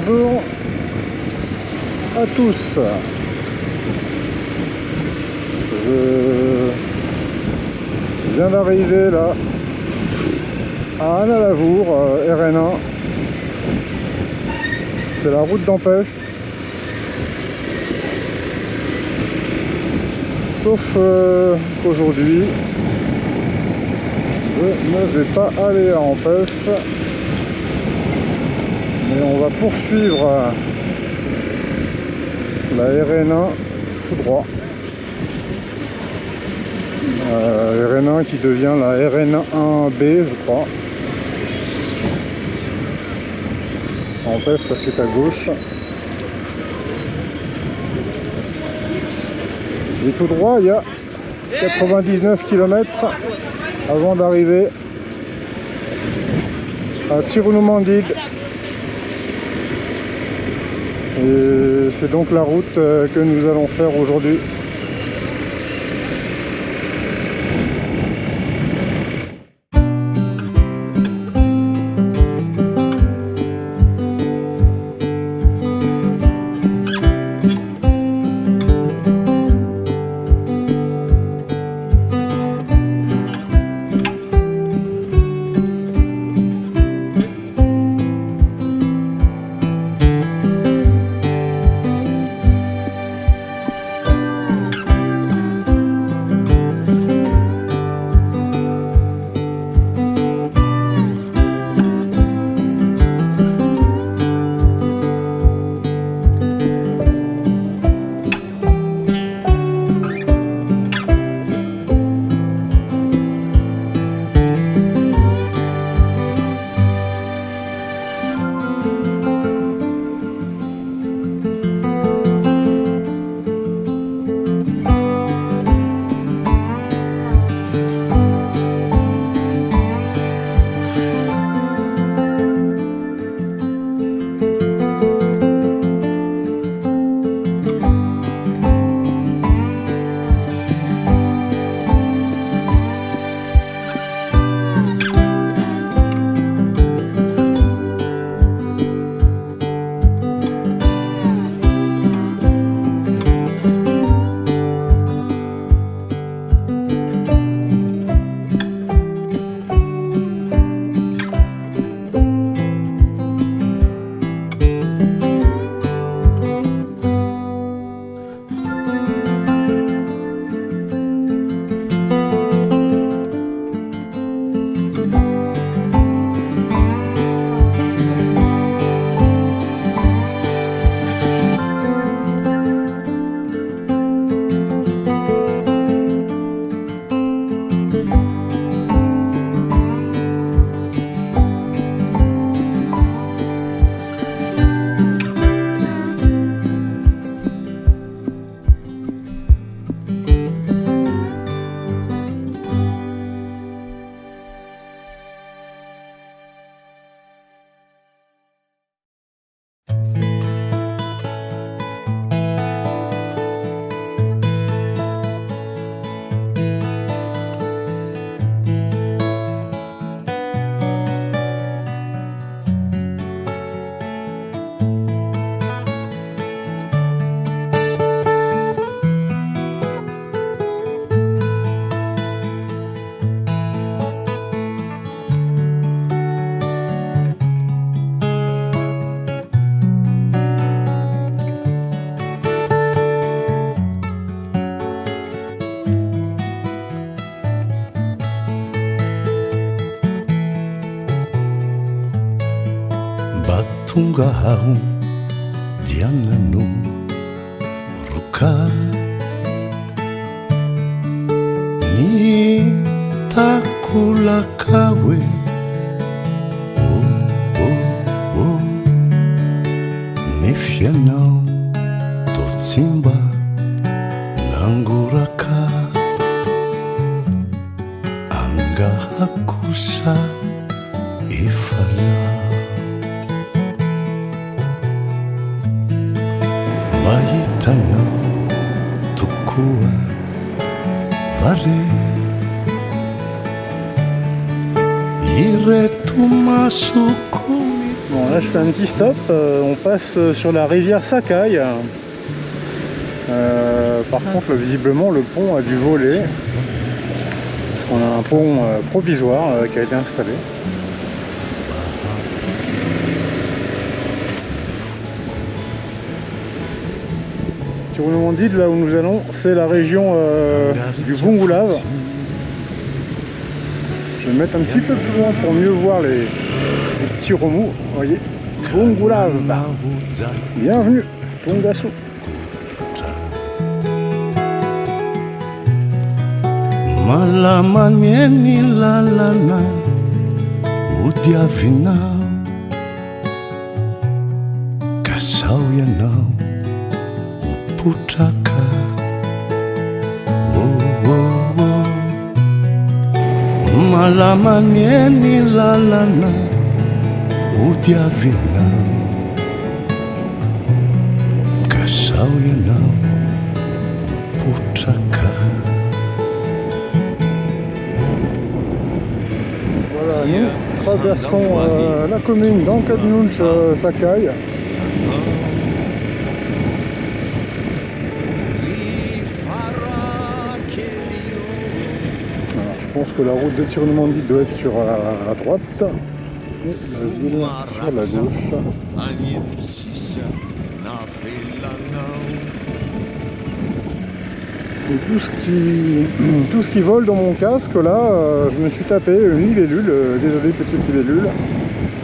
bonjour à tous. Je viens d'arriver là à Anne-à-Lavour, RN1. C'est la route d'Empêche. Sauf qu'aujourd'hui, je ne vais pas aller à Empêche. Mais on va poursuivre la RN1 tout droit. RN1 qui devient la RN1B, je crois. Empêche, là c'est à gauche. Et tout droit, il y a 99 km avant d'arriver à Tirunumandid. Et c'est donc la route que nous allons faire aujourd'hui. Tungahau Diananu Ruka Ni takula kawe Oh, oh, oh Nefianau Totsimba Nanguraka Anga hakusa Ifala Mahitano tukua vale Ire tu masukumi Bon, là je fais un petit stop, on passe sur la rivière Sakai. Par contre, visiblement, le pont a dû voler. Parce qu'on a un pont provisoire qui a été installé. Sur le Mandide, là où nous allons, c'est la région du Bongulave. Je vais me mettre un petit peu plus loin pour mieux voir les petits remous. Vous voyez, Bongulave. Bienvenue, Tongasso. Malamanieni lalana udiavinao kasao ianao uputraka Malamanieni lalana udiavinao kasao ianao uputraka. Voilà, nous traversons la commune d'Ankadnunch Sakai. Alors, je pense que la route de Tirunamandi doit être sur la droite et la ville sur la gauche. Et tout ce qui vole dans mon casque là, je me suis tapé une libellule, désolé petite libellule.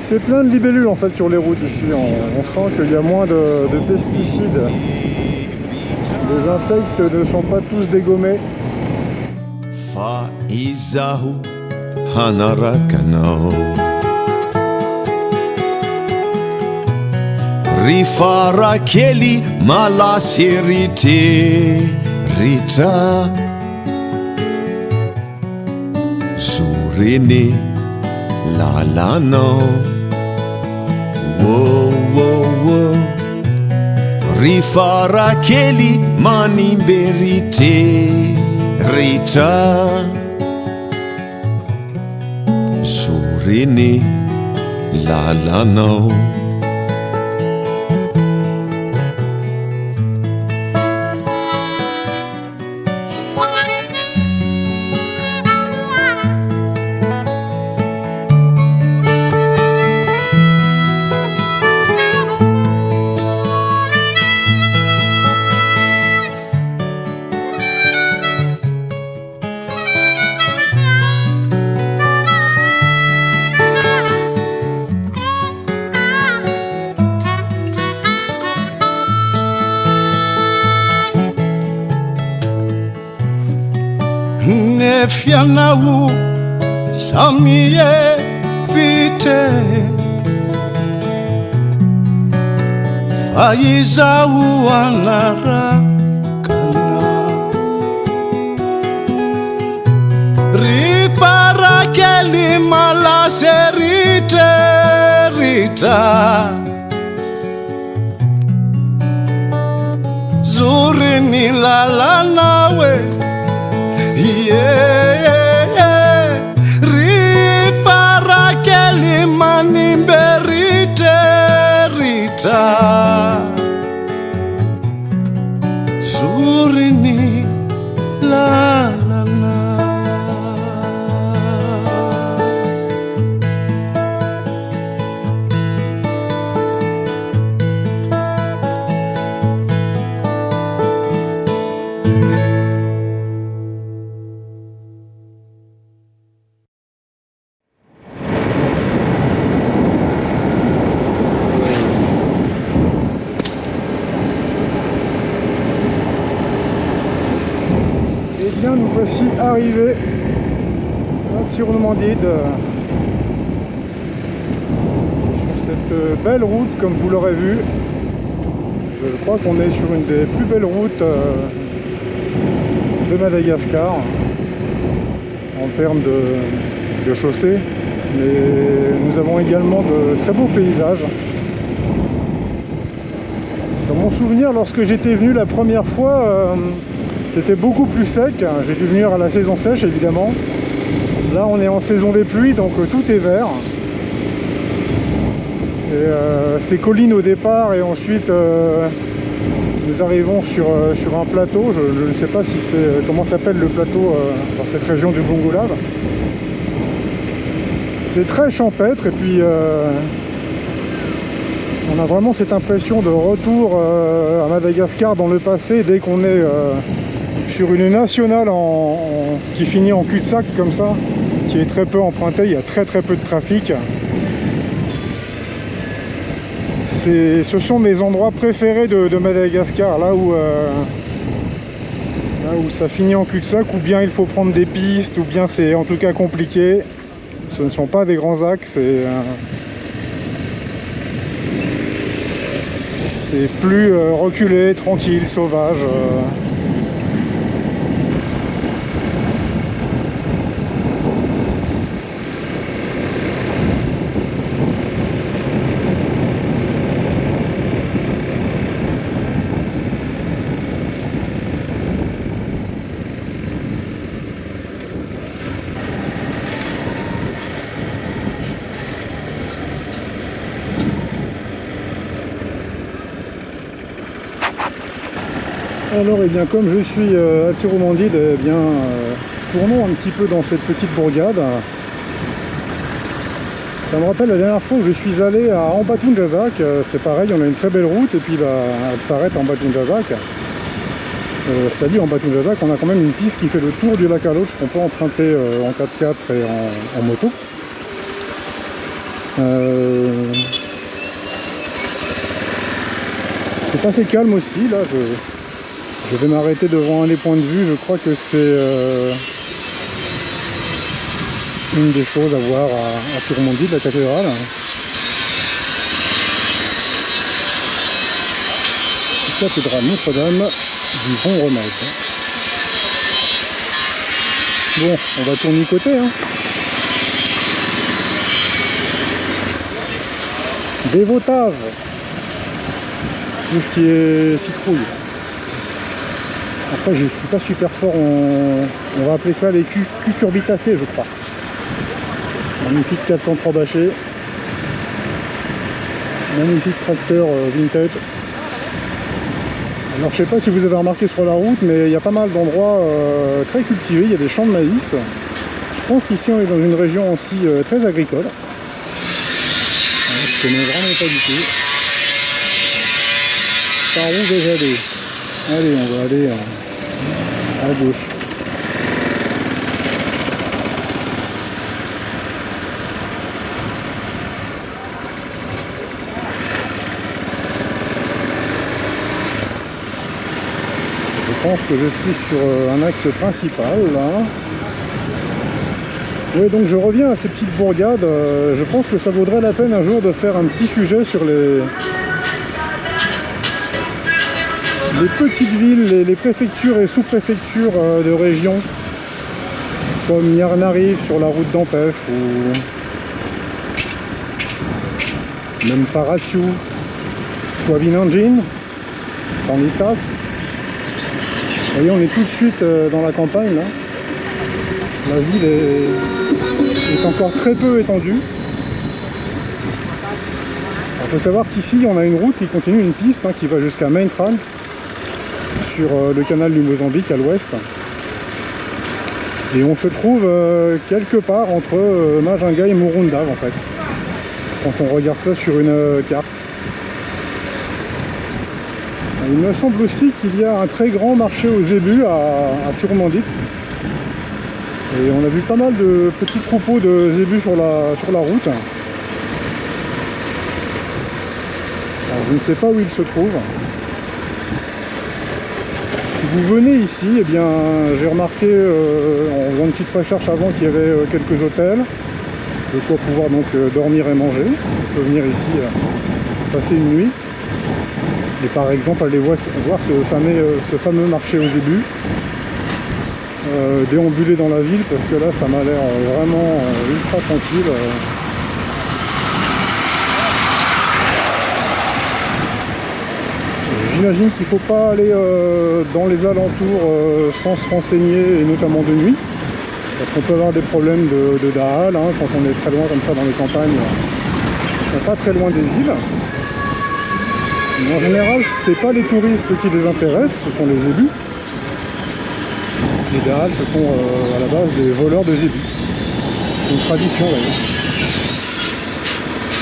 C'est plein de libellules en fait sur les routes ici, on sent qu'il y a moins de pesticides. Les insectes ne sont pas tous dégommés. Faizahu hanarakano Rifarakeli malasirite Rita Surene lalano Wo Rifarakeli manimberite Rita Surene lalano Nefianau samie pite Faizau anarakana Rifarakeli malaserite Rita Zurini lalanawe Rifarakeli manimberite Rita Zurini lalana Nous voici arrivés à Tirunamandide sur cette belle route comme vous l'aurez vu. Je crois qu'on est sur une des plus belles routes de Madagascar en termes de chaussée, mais nous avons également de très beaux paysages. Dans mon souvenir, lorsque j'étais venu la première fois, c'était beaucoup plus sec. J'ai dû venir à la saison sèche évidemment. Là on est en saison des pluies, donc tout est vert. C'est colline au départ et ensuite nous arrivons sur un plateau. Je ne sais pas si c'est comment s'appelle le plateau dans cette région du Bongolab. C'est très champêtre et puis on a vraiment cette impression de retour à Madagascar dans le passé dès qu'on est sur une nationale qui finit en cul-de-sac comme ça, qui est très peu empruntée, il y a très peu de trafic. Ce sont mes endroits préférés de Madagascar, là où ça finit en cul-de-sac, ou bien il faut prendre des pistes, ou bien c'est en tout cas compliqué. Ce ne sont pas des grands axes, c'est plus reculé, tranquille, sauvage. Alors, eh bien, comme je suis à Tirumandide, eh bien, tournons un petit peu dans cette petite bourgade. Ça me rappelle la dernière fois où je suis allé à Ambatondjazak. C'est pareil, on a une très belle route et puis elle s'arrête à Ambatondjazak. C'est-à-dire en Ambatondjazak, on a quand même une piste qui fait le tour du lac Alotch qu'on peut emprunter en 4x4 et en moto. C'est assez calme aussi, là. Je vais m'arrêter devant un des points de vue, je crois que c'est une des choses à voir à Tirumandide, la cathédrale. Cathédrale Notre-Dame du Bon Remède. Bon, on va tourner du côté. Hein. Des Votaves. Tout ce qui est citrouille. Après, je suis pas super fort, on va appeler ça les cucurbitacées, je crois. Magnifique 403 bâché. Magnifique tracteur vintage. Alors, je sais pas si vous avez remarqué sur la route, mais il y a pas mal d'endroits très cultivés. Il y a des champs de maïs. Je pense qu'ici, on est dans une région aussi très agricole. Je connais vraiment pas du tout. Par où vais-je aller ? Allez, on va aller à gauche. Je pense que je suis sur un axe principal là. Oui, donc je reviens à ces petites bourgades. Je pense que ça vaudrait la peine un jour de faire un petit sujet sur les petites villes, les préfectures et sous-préfectures de régions comme Yarnarive sur la route d'Ampef ou même Faratiu, Swabinanjin, Tanitas. Vous voyez, on est tout de suite dans la campagne là. La ville est encore très peu étendue. Il faut savoir qu'ici on a une route qui continue, une piste qui va jusqu'à Maintran sur le canal du Mozambique à l'ouest. Et on se trouve quelque part entre Majinga et Morundava en fait, quand on regarde ça sur une carte. Il me semble aussi qu'il y a un très grand marché aux zébus à Tirumandide. Et on a vu pas mal de petits troupeaux de zébus sur la route. Alors, je ne sais pas où ils se trouvent. Si vous venez ici, eh bien, j'ai remarqué en faisant une petite recherche avant qu'il y avait quelques hôtels, de quoi pouvoir donc dormir et manger. On peut venir ici passer une nuit. Et par exemple aller voir ce fameux marché aux zébus. Déambuler dans la ville parce que là ça m'a l'air vraiment ultra tranquille. J'imagine qu'il ne faut pas aller dans les alentours sans se renseigner, et notamment de nuit, parce qu'on peut avoir des problèmes de Dahal, quand on est très loin comme ça dans les campagnes. sont pas très loin des villes. Mais en général, c'est pas les touristes qui les intéressent, ce sont les zébus. En général, ce sont à la base des voleurs de zébus. C'est une tradition d'ailleurs.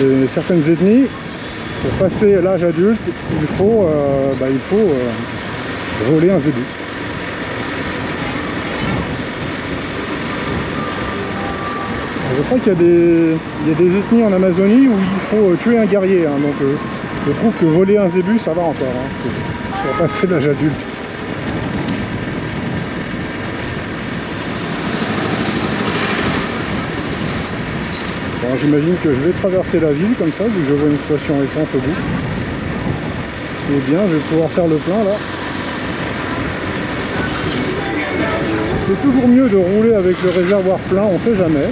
Et certaines ethnies, pour passer l'âge adulte, il faut voler un zébu. Je crois qu'il y a des ethnies en Amazonie où il faut tuer un guerrier. Hein, donc je trouve que voler un zébu, ça va encore. Hein, c'est pour passer l'âge adulte. Bon, j'imagine que je vais traverser la ville comme ça, vu que je vois une station essence au bout. Ce qui est bien, je vais pouvoir faire le plein là. C'est toujours mieux de rouler avec le réservoir plein, on sait jamais.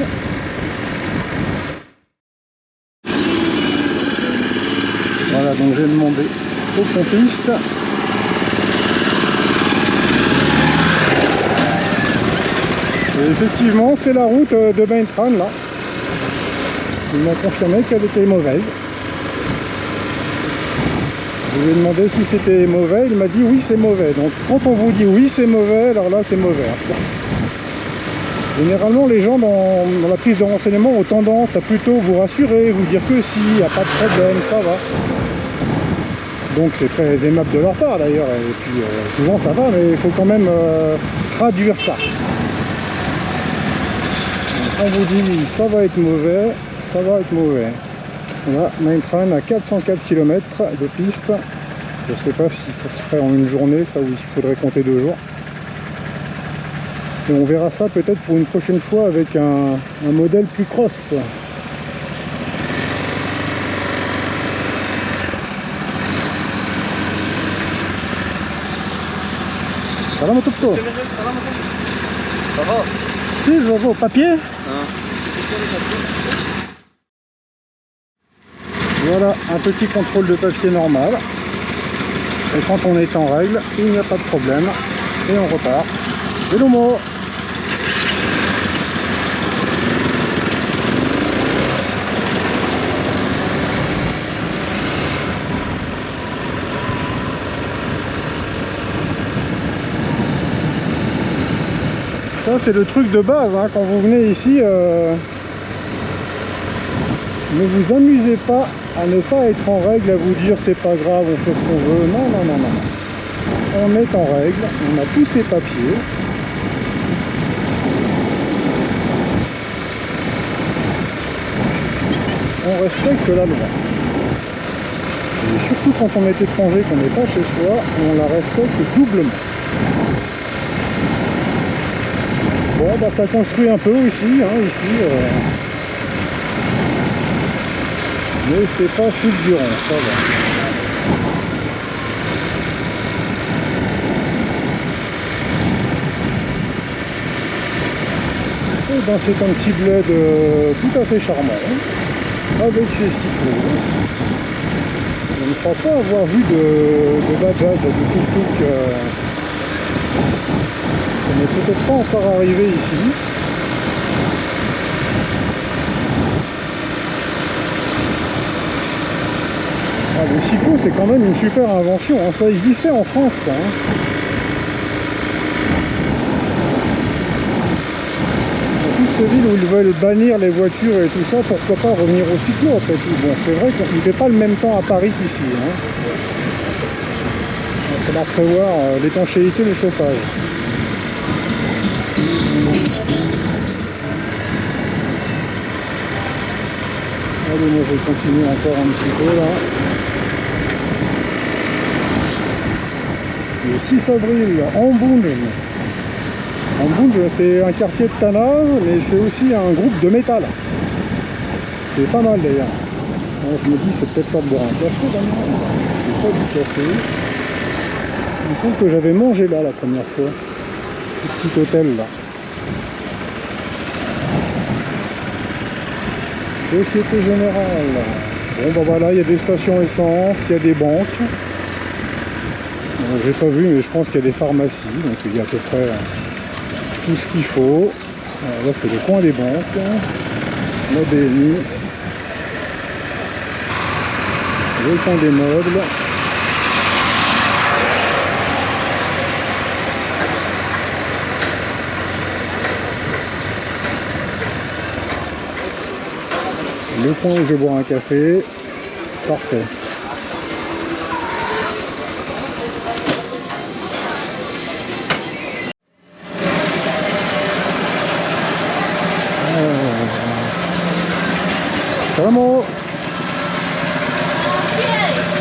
Voilà, donc j'ai demandé au pompiste. Et effectivement, c'est la route de Maintran là. Ils m'ont confirmé qu'elle était mauvaise. Je lui ai demandé si c'était mauvais, il m'a dit oui c'est mauvais. Donc quand on vous dit oui c'est mauvais, alors là c'est mauvais. Généralement les gens dans la prise de renseignement ont tendance à plutôt vous rassurer, vous dire que si, il n'y a pas de problème, ça va. Donc c'est très aimable de leur part d'ailleurs, et puis souvent ça va, mais il faut quand même traduire ça. Donc, quand on vous dit oui, ça va être mauvais, ça va être mauvais. Là, Maintran à 404 km de piste. Je ne sais pas si ça se ferait en une journée, ça, ou il faudrait compter 2 jours. Et on verra ça peut-être pour une prochaine fois avec un modèle plus cross. Salam à tout le monde. Ça va? Si, je vois au papier. Voilà, un petit contrôle de papier normal. Et quand on est en règle, il n'y a pas de problème. Et on repart. Vélomo. Ça c'est le truc de base, hein. Quand vous venez ici, ne vous amusez pas à ne pas être en règle, à vous dire c'est pas grave, on fait ce qu'on veut. Non, non, non, non. On est en règle, on a tous ses papiers. On respecte la loi. Et surtout quand on est étranger, qu'on n'est pas chez soi, on la respecte doublement. Bon, bah ça construit un peu aussi, hein, ici. Mais c'est pas fulgurant, ça va. Et ben c'est un petit bled tout à fait charmant, avec ses cyclos. Je ne crois pas avoir vu de bajaj, de tuk-tuk. Ça n'est peut-être pas encore arrivé ici. Ah, le cyclo c'est quand même une super invention, hein. Ça existait en France, ça, hein. Dans toutes ces villes où ils veulent bannir les voitures et tout ça, pourquoi pas revenir au cyclo après tout. Bon, c'est vrai qu'il ne fait pas le même temps à Paris qu'ici, hein. Il va falloir prévoir l'étanchéité, le chauffage. Allez, moi je vais continuer encore un petit peu là. Le 6 avril, Ambunj. Ambunj, c'est un quartier de Tana, mais c'est aussi un groupe de métal. C'est pas mal d'ailleurs. Bon, je me dis, c'est peut-être pas de boire un café maintenant. C'est pas du café. Il me semble que j'avais mangé là la première fois. Ce petit hôtel là. Société Générale. Bon bah voilà, il y a des stations essence, il y a des banques. J'ai pas vu, mais je pense qu'il y a des pharmacies, donc il y a à peu près tout ce qu'il faut. Alors là c'est le coin des banques, la BNI. Le coin des meubles. Le coin où je vais boire un café. Parfait. Siamo.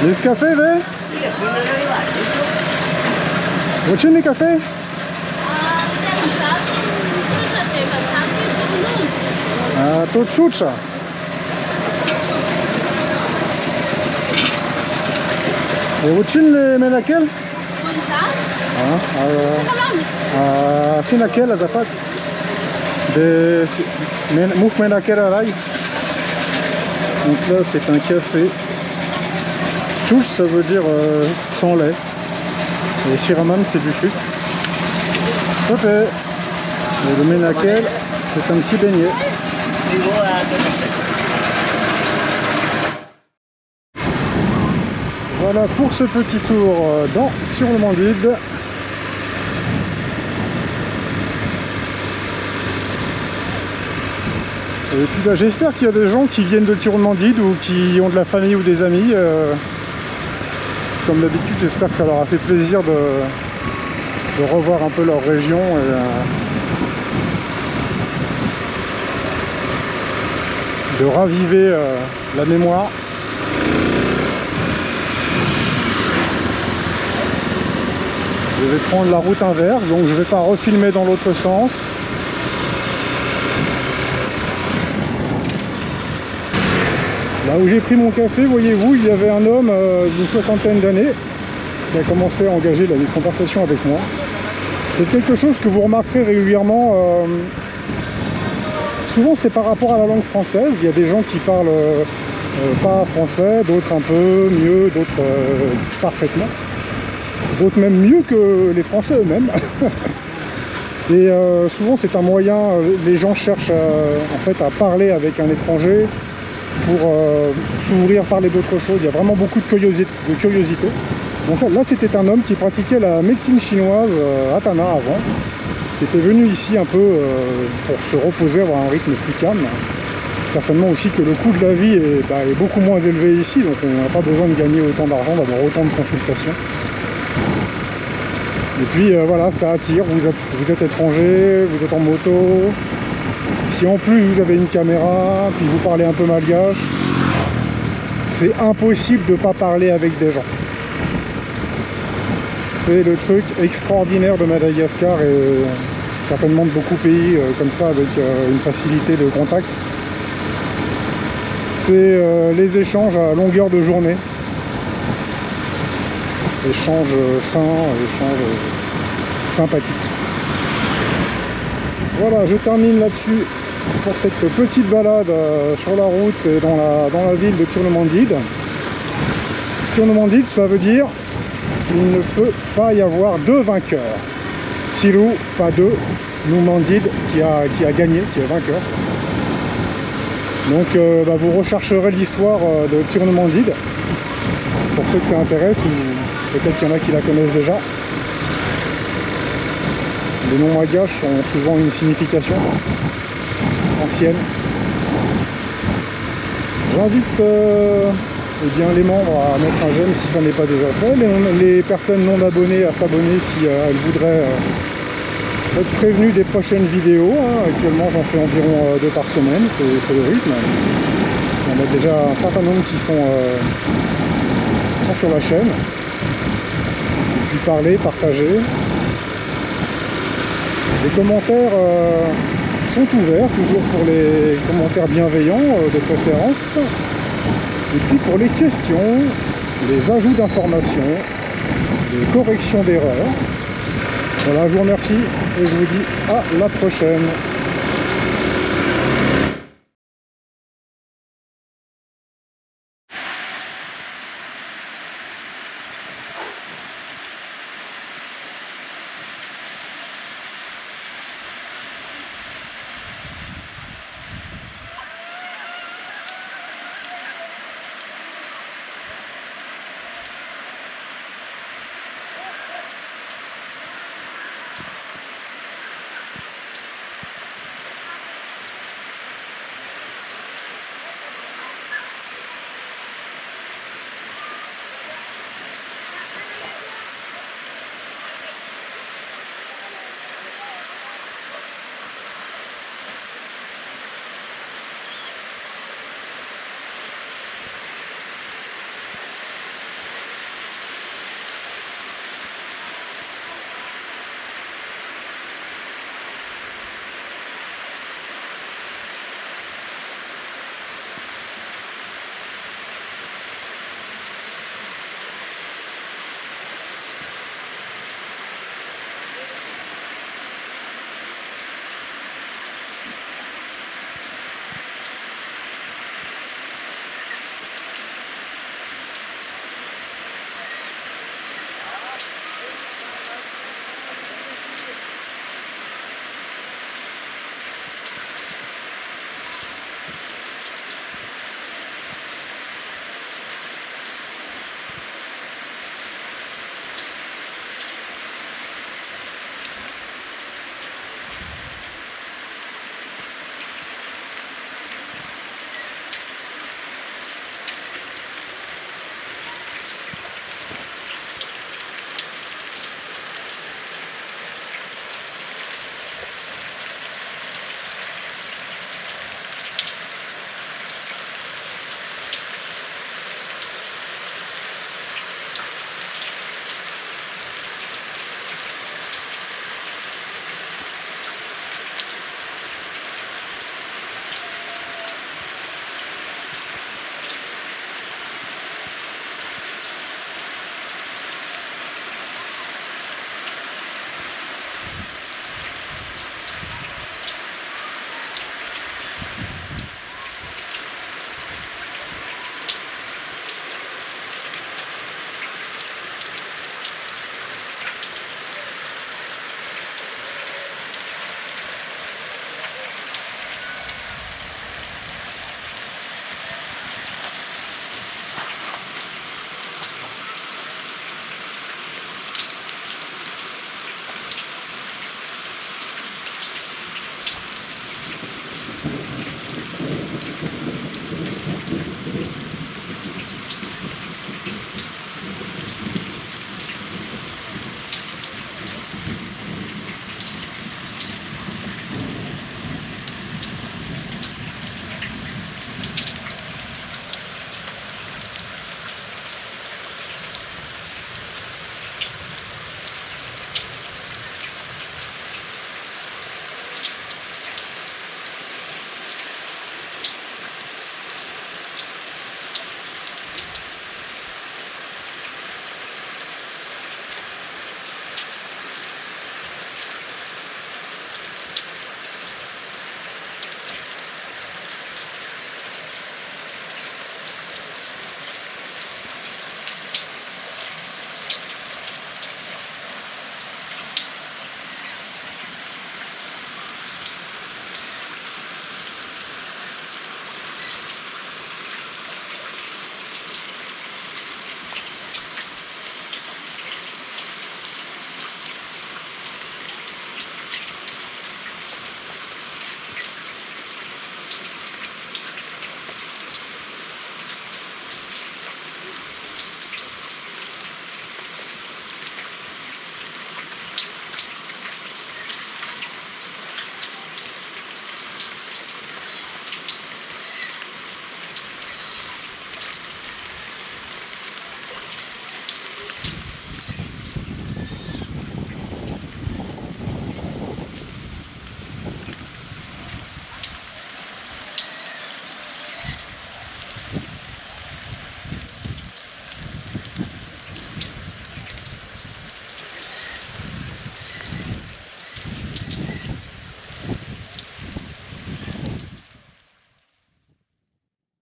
Nescafé, ve? What's café? A to czucza. وتشيل من اكل؟ فين اكل زفات؟ موف من اكل راي. Donc là c'est un café. Touche ça veut dire sans lait. Et shiramam c'est du sucre. Ok. Et le menakel c'est un petit beignet. Voilà pour ce petit tour sur le Mandid. Et puis bah, j'espère qu'il y a des gens qui viennent de Tirou-le-Mandid ou qui ont de la famille ou des amis. Comme d'habitude, j'espère que ça leur a fait plaisir de revoir un peu leur région. Et, de raviver la mémoire. Je vais prendre la route inverse, donc je ne vais pas refilmer dans l'autre sens. Là où j'ai pris mon café, voyez-vous, il y avait un homme d'une soixantaine d'années qui a commencé à engager la conversation avec moi. C'est quelque chose que vous remarquerez régulièrement. Souvent c'est par rapport à la langue française. Il y a des gens qui parlent pas français, d'autres un peu mieux, d'autres parfaitement. D'autres même mieux que les Français eux-mêmes. Et souvent c'est un moyen, les gens cherchent en fait à parler avec un étranger pour s'ouvrir, parler d'autre chose. Il y a vraiment beaucoup de curiosité. Donc là c'était un homme qui pratiquait la médecine chinoise à Tana avant, qui était venu ici un peu pour se reposer, avoir un rythme plus calme. Certainement aussi que le coût de la vie est beaucoup moins élevé ici, donc on n'a pas besoin de gagner autant d'argent, d'avoir autant de consultations. Et puis voilà, ça attire, vous êtes étranger, vous êtes en moto. Si en plus vous avez une caméra, puis vous parlez un peu malgache, c'est impossible de ne pas parler avec des gens. C'est le truc extraordinaire de Madagascar et certainement de beaucoup de pays comme ça avec une facilité de contact. C'est les échanges à longueur de journée. Échange sain, échange sympathique. Voilà, je termine là-dessus pour cette petite balade sur la route et dans la ville de Tirou-le-Mandid. Tirou-le-Mandid, ça veut dire qu'il ne peut pas y avoir deux vainqueurs. Tirou, pas deux. Nous Mandid qui a gagné, qui est vainqueur. Donc vous rechercherez l'histoire de Tirou-le-Mandid pour ceux que ça intéresse, ou peut-être qu'il y en a qui la connaissent déjà. Les noms malgaches ont souvent une signification ancienne. J'invite les membres à mettre un j'aime si ça n'est pas déjà fait, les personnes non abonnées à s'abonner si elles voudraient être prévenues des prochaines vidéos. Actuellement j'en fais environ 2 par semaine, c'est le rythme. Il y en a déjà un certain nombre qui sont sur la chaîne. Et puis parler, partager. Les commentaires sont ouverts, toujours pour les commentaires bienveillants de préférence. Et puis pour les questions, les ajouts d'informations, les corrections d'erreurs. Voilà, je vous remercie et je vous dis à la prochaine.